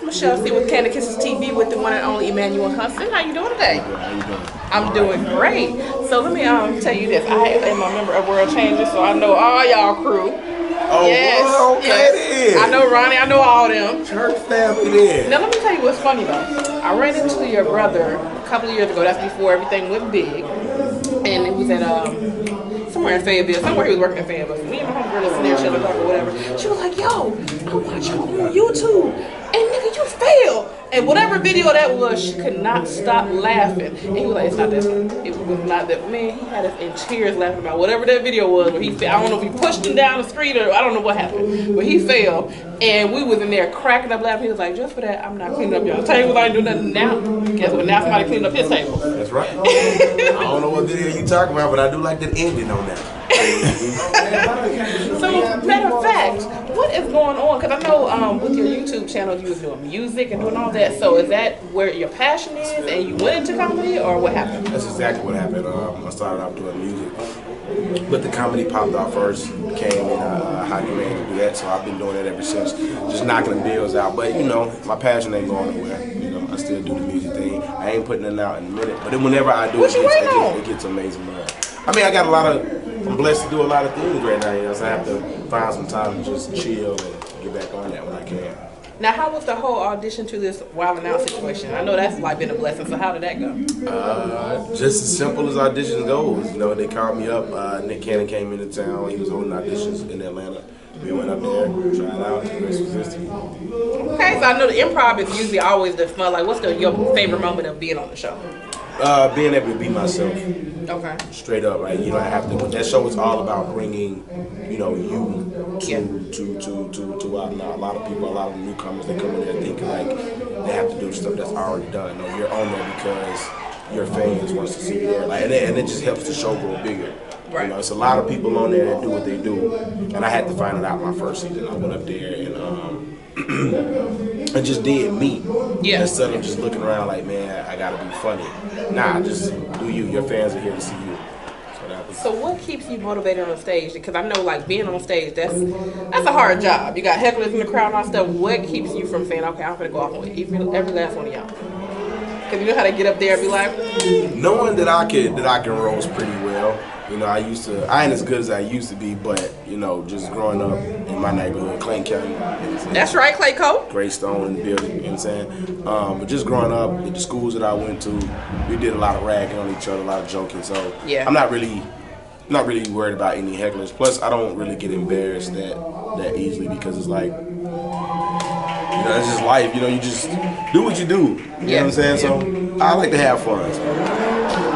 Michelle C with Kandid TV with the one and only Emmanuel Hudson. How you doing today? How you doing? I'm doing great. So let me tell you this. I am a member of World Changers, so I know all y'all crew. Oh, yes, well, okay yes. then. I know Ronnie. I know all them. Church family then. Now let me tell you what's funny though. I ran into your brother a couple of years ago. That's before everything went big, and it was at somewhere in Fayetteville, somewhere he was working in Fayetteville. Me and my homegirl was there, chilling, talking, whatever. She was like, "Yo, I watch you on YouTube, and nigga, you failed." And whatever video that was, she could not stop laughing. And he was like, "It's not that. It was not that." Man, he had us in tears laughing about whatever that video was. Where he, I don't know if he pushed him down the street or I don't know what happened, but he fell, and we was in there cracking up laughing. He was like, "Just for that, I'm not cleaning up y'all tables. I ain't doing nothing now." Guess what? Now somebody cleaned up his table. That's right. I don't know what video you talking about, but I do like that ending on that. So, matter of fact, what is going on? Because I know with your YouTube channel, you was doing music and doing all that. So, is that where your passion is, and you went into comedy, or what happened? That's exactly what happened. I started off doing music, but the comedy popped out first. Came in how you made to do that. So I've been doing that ever since, just knocking the bills out. But you know, my passion ain't going nowhere. You know, I still do the music thing. I ain't putting it out in a minute, but then whenever I do, it gets amazing. I mean, I got I'm blessed to do a lot of things right now, you know, so I have to find some time to just chill and get back on that when I can. Now, how was the whole audition to this Wild 'N Out situation? I know that's like been a blessing, so how did that go? Just as simple as auditions goes. You know, they called me up, Nick Cannon came into town, he was holding auditions in Atlanta. We went up there, tried out, the rest was history. Okay, so I know the improv is usually always the fun. Like, what's your favorite moment of being on the show? Being able to be myself. Okay. Straight up, right? You know, I have to. That show is all about bringing, you know, you to Wild 'N Out. A lot of people, a lot of newcomers, they come in there thinking like they have to do stuff that's already done. No, you're on there because your fans wants to see you there, like, and it just helps the show grow bigger. Right. You know, it's a lot of people on there that do what they do, and I had to find it out my first season. I went up there and I just did me. Yeah. Instead of just looking around like, man, I gotta be funny. Nah, just do you. Your fans are here to see you. So what keeps you motivated on stage? Because I know, like, being on stage, that's a hard job. You got hecklers in the crowd and all stuff. What keeps you from saying, okay, I'm gonna go off on every last one of y'all? Because you know how to get up there and be like, knowing that I can roast pretty well. You know, I ain't as good as I used to be, but, you know, just growing up in my neighborhood, Clayton County. That's right, Clayco. Greystone in the building, you know what I'm saying? But just growing up in the schools that I went to, we did a lot of ragging on each other, a lot of joking. So yeah. I'm not really worried about any hecklers. Plus, I don't really get embarrassed that easily because it's like, you know, it's just life. You know, you just do what you do. You know what I'm saying? So I like to have fun. So.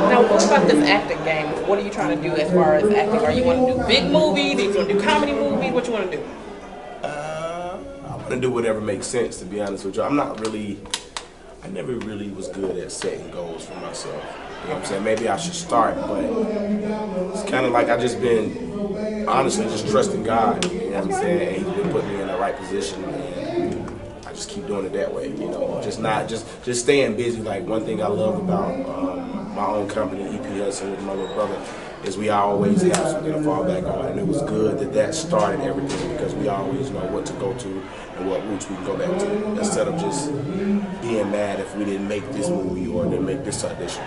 Now, what about this acting game? What are you trying to do as far as acting? Are you want to do big movies? Do you want to do comedy movies? What you want to do? I want to do whatever makes sense, to be honest with you. I never really was good at setting goals for myself. You know what I'm saying? Maybe I should start, but it's kind of like I just been, honestly, just trusting God. You know what I'm saying? And He's been putting me in the right position, and I just keep doing it that way. You know, just staying busy. Like, one thing I love about my own company, EP Hudson, with my little brother, is we always have something to fall back on. And it was good that started everything because we always know what to go to and what roots we can go back to. Instead of just being mad if we didn't make this movie or didn't make this audition.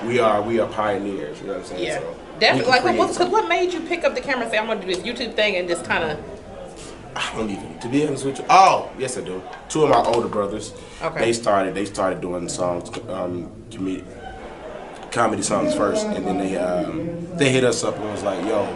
We are pioneers, you know what I'm saying? Yeah. So definitely. Like, what made you pick up the camera and say, I'm going to do this YouTube thing and just kind of... I don't even, to be honest with you. Oh, yes I do. Two of my older brothers, okay. They started doing songs, comedy songs first, and then they hit us up and was like, yo,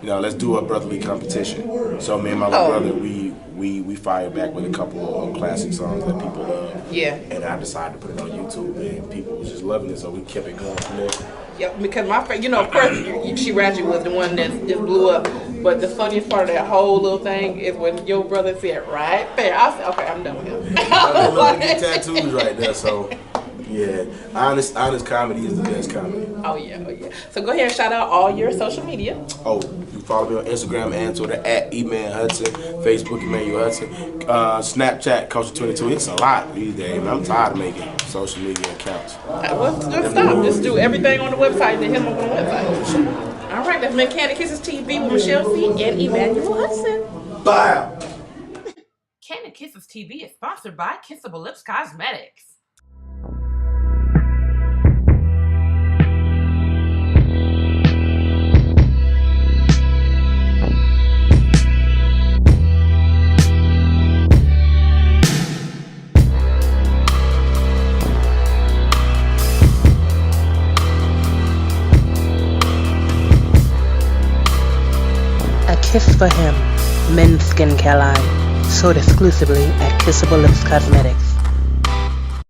you know, let's do a brotherly competition. So me and my little brother, we fired back with a couple of classic songs that people love. Yeah. And I decided to put it on YouTube, and people was just loving it, so we kept it going from there. Yeah, because my friend, you know, of course, She Ratchet was the one that just blew up. But the funniest part of that whole little thing is when your brother said, right there. I said, okay, I'm done with him. I love to get tattoos right there, so yeah. Honest comedy is the best comedy. Oh yeah, oh yeah. So go ahead and shout out all your social media. Oh, you follow me on Instagram and Twitter at Eman Hudson, Facebook Emmanuel Hudson, Snapchat Culture22. It's a lot these days. I'm tired of making social media accounts. Well, just stop. Just do everything on the website and then hit them up on the website. All right, that's been Kandid TV with Michelle C and Emmanuel Hudson. Bye. Kandid Kisses TV is sponsored by Kissable Lips Cosmetics. A Kiss for Him, men's skincare line, sold exclusively at Kissable Lips Cosmetics.